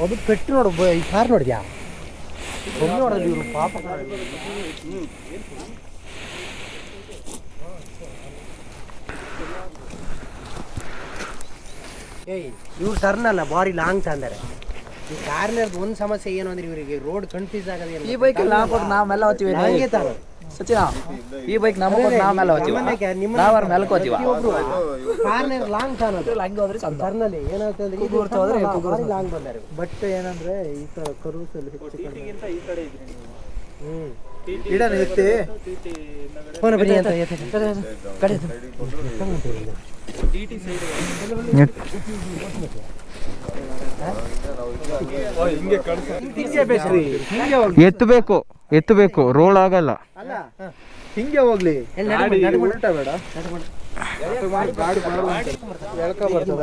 ಅದು ಕಟ್ಟಿ ನೋಡು ಈ ಕಾರ್ ನೋಡಿದ್ಯಾ ನೋಡೋದು ಇವರು ಪಾಪ ಏಯ್ ಇವ್ರು ಟರ್ನ್ ಅಲ್ಲ ಬಾರಿ ಲಾಂಗ್ ತಂದರೆ ಈ ಕಾರ್ನರ್ದು ಒಂದು ಸಮಸ್ಯೆ ಏನು ಅಂದ್ರೆ ಇವರಿಗೆ ರೋಡ್ ಕನ್ಫ್ಯೂಸ್ ಆಗದೆ ಈ ಬೈಕ್ ನಾವೆಲ್ಲ ಹೋಗ್ತೀವಿ ಸಚಿನ ಈ ಬೈಕ್ ನಾವೆಲ್ಲ ಹೋಗ್ತೀವಿ ನಾವರ ಮೇಲಕ್ಕೆ ಹೋಗ್ತೀವಿ ಕಾರ್ನರ್ ಲಾಂಗ್ ತಾನದು ಹಂಗೆ ಹೋದ್ರೆ ಚಂದ ಟರ್ನಲ್ಲಿ ಏನಾಗ್ತದೆ ಬಾರಿ ಲಾಂಗ್ ಬಂದಾರೆ ಬಟ್ ಏನಂದ್ರೆ ಈ ತರ ಕರ್ವ್ಸ್ ಅಲ್ಲಿ ಹೆಚ್ಚು ಕಡಿಮೆ ಈ ಕಡೆ ಇದ್ರಿ ಇಡನ ಎತ್ತಿ ಫೋನ್ ಬರಿ ಅಂತ ಕಡೆ ಟಿಟಿ ಸೈಡ್ ಎತ್ತಬೇಕು ರೋಡ್ ಆಗಲ್ಲ ಅಲ್ಲ ಹಿಂಗೆ ಹೋಗ್ಲಿ ಉಲ್ಟಾ ಬೇಡ ಎಳ್ಕ ಬರ್ತದ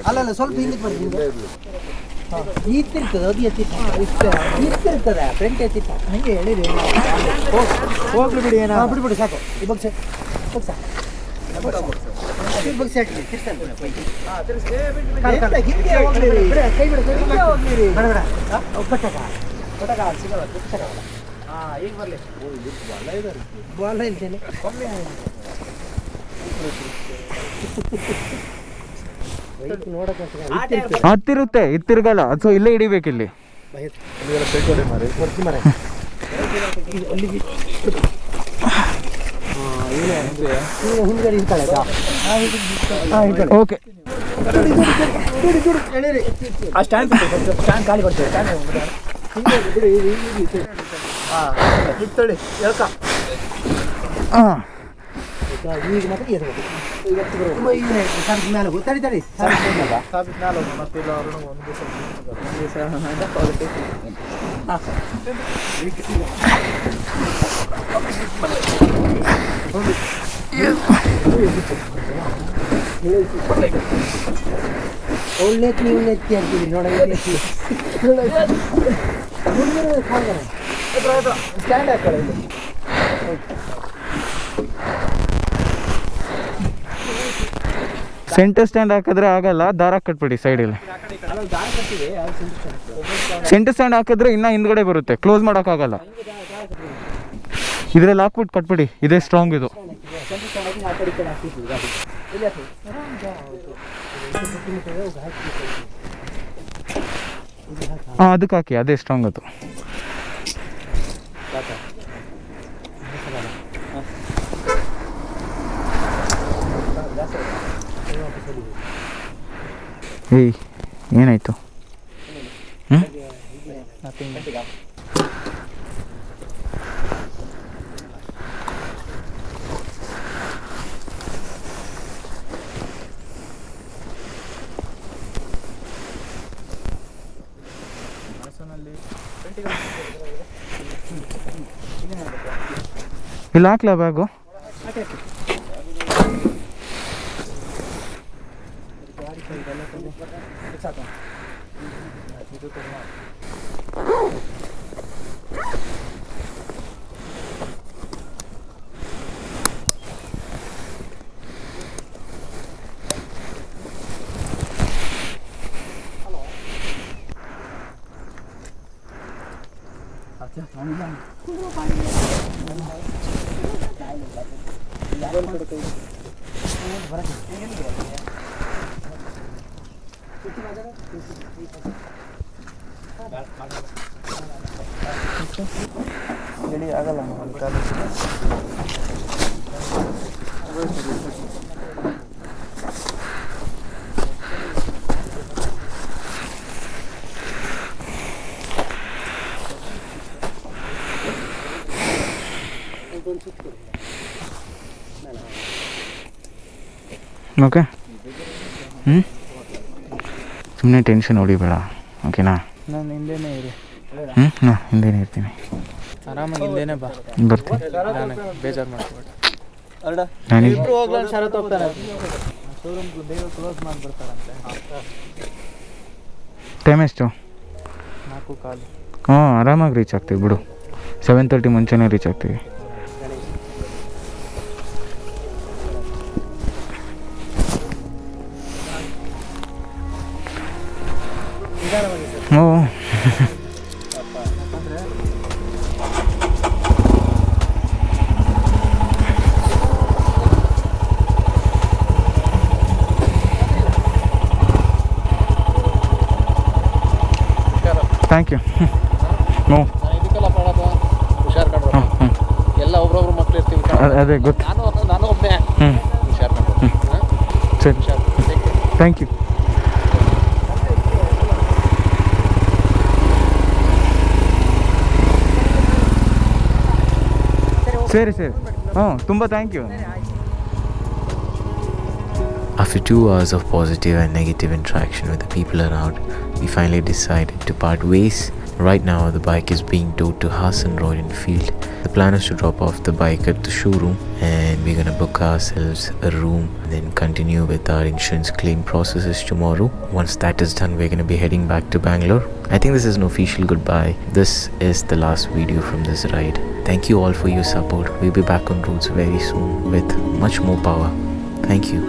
ಅಲ್ಲ ಸ್ವಲ್ಪ ಹಿಂದಕ್ಕೆ ಬರ್ತೀನಿ ಇತ್ತಿರ್ತದೆ ಅದು ಇತ್ತಿರ್ತದೆ ಫ್ರಂಟ್ ಎತ್ತಿತ್ತ ಹಂಗೆ ಹೇಳಿರಿ ಹೋಗ್ಲಿ ಬಿಡಿ ಏನ ಬಿಡ್ಬಿಡಿ ಸಾಕು ಈ ಬಗ್ಸ ಹತ್ತಿರುತ್ತೆ ಇತ್ತಿರ್ಗಲ್ಲ ಅಥವಾ ಇಲ್ಲೇ ಹಿಡಿಬೇಕು ಇಲ್ಲಿ ಓಕೆ ಸ್ಟ್ಯಾಂಡ್ ಖಾಲಿ ಕೊಡ್ತೇವೆ ಈಗ ಮತ್ತೆ ತಡಿ ತಡಿ ಒಳ್ಳೆ ನೀವು ನೆತ್ತಿ ಅಂತೀವಿ ನೋಡ ಸ್ಟ್ಯಾಂಡ್ ಹಾಕೊಳ್ಳಿ ಸೆಂಟರ್ ಸ್ಟ್ಯಾಂಡ್ ಹಾಕಿದ್ರೆ ಆಗಲ್ಲ, ದಾರ ಕಟ್ಬಿಡಿ ಸೈಡಲ್ಲಿ. ಸೆಂಟರ್ ಸ್ಟ್ಯಾಂಡ್ ಹಾಕಿದ್ರೆ ಇನ್ನೂ ಹಿಂದ್ಗಡೆ ಬರುತ್ತೆ, ಕ್ಲೋಸ್ ಮಾಡೋಕ್ಕಾಗಲ್ಲ. ಇದರಲ್ಲಿ ಹಾಕ್ಬಿಟ್ಟು ಕಟ್ಬಿಡಿ, ಇದೇ ಸ್ಟ್ರಾಂಗ್ ಇದು. ಹಾಂ ಅದಕ್ಕೆ ಹಾಕಿ, ಅದೇ ಸ್ಟ್ರಾಂಗ್ ಅದು. ಏಯ್ ಏನಾಯಿತು? ಇಲ್ಲಿ ಹಾಕ್ಲಾ ಬ್ಯಾಗು? ಆಗಲ್ಲ ಓಕೆ. ಸುಮ್ಮನೆ ಟೆನ್ಷನ್ ಹೊಡಿಬೇಡ, ಓಕೆನಾ? ನಾನು ಹಿಂದೆನೇ ಇರಿ. ನಾ ಹಿಂದೆನೇ ಇರ್ತೀನಿ, ಆರಾಮಾಗಿ ಹಿಂದೆನೇ ಬಾ. ಬರ್ತೀನಿ, ನಾನು ಬೇಜಾರು ಮಾಡ್ಕೊಬೇಡ. ನಾನಿಬ್ರು ಹೋಗ್ಲ ಶರತ್ ಹೋಗ್ತಾನೆ ಶೋರೂಮ್ಗೆ ಬೇಗ ಕ್ಲೋಸ್ ಮಾಡಿ ಬರ್ತಾರಂತೆ. ಟೈಮ್ ಎಷ್ಟು? 4:15. ಹಾಂ ಆರಾಮಾಗಿ ರೀಚ್ ಆಗ್ತೀವಿ ಬಿಡು, 7:30 ಮುಂಚೆನೇ ರೀಚ್ ಆಗ್ತೀವಿ. ನಿಧಾನವಾಗಿ ಸರ್. O thank you. ಹ್ಞೂ ಇದಕ್ಕೆಲ್ಲ ಮಾಡೋದು ಹುಷಾರ್ ಕಂಡ್ರು. ಹಾಂ ಹ್ಞೂ ಎಲ್ಲ ಒಬ್ರೊಬ್ರು ಮಕ್ಳು ಇರ್ತೀವಿ. ಅದೇ ಗೊತ್ತು. ನಾನು ಒಬ್ಬನೇ ಹ್ಞೂ ಹುಷಾರ್ ಕಂಡ್ರು. ಸರಿ ಹುಷಾರ್. Thank you. ಸರಿ ಸರಿ ಹ್ಞೂ ತುಂಬ thank you. After 2 hours of positive and negative interaction with the people around, we finally decided to part ways. Right now, the bike is being towed to Hassan Road in Field. The plan is to drop off the bike at the showroom, and we're gonna book ourselves a room and then continue with our insurance claim processes tomorrow. Once that is done, we're gonna be heading back to Bangalore. I think this is an official goodbye. This is the last video from this ride. Thank you all for your support. We'll be back on roads very soon with much more power. Thank you.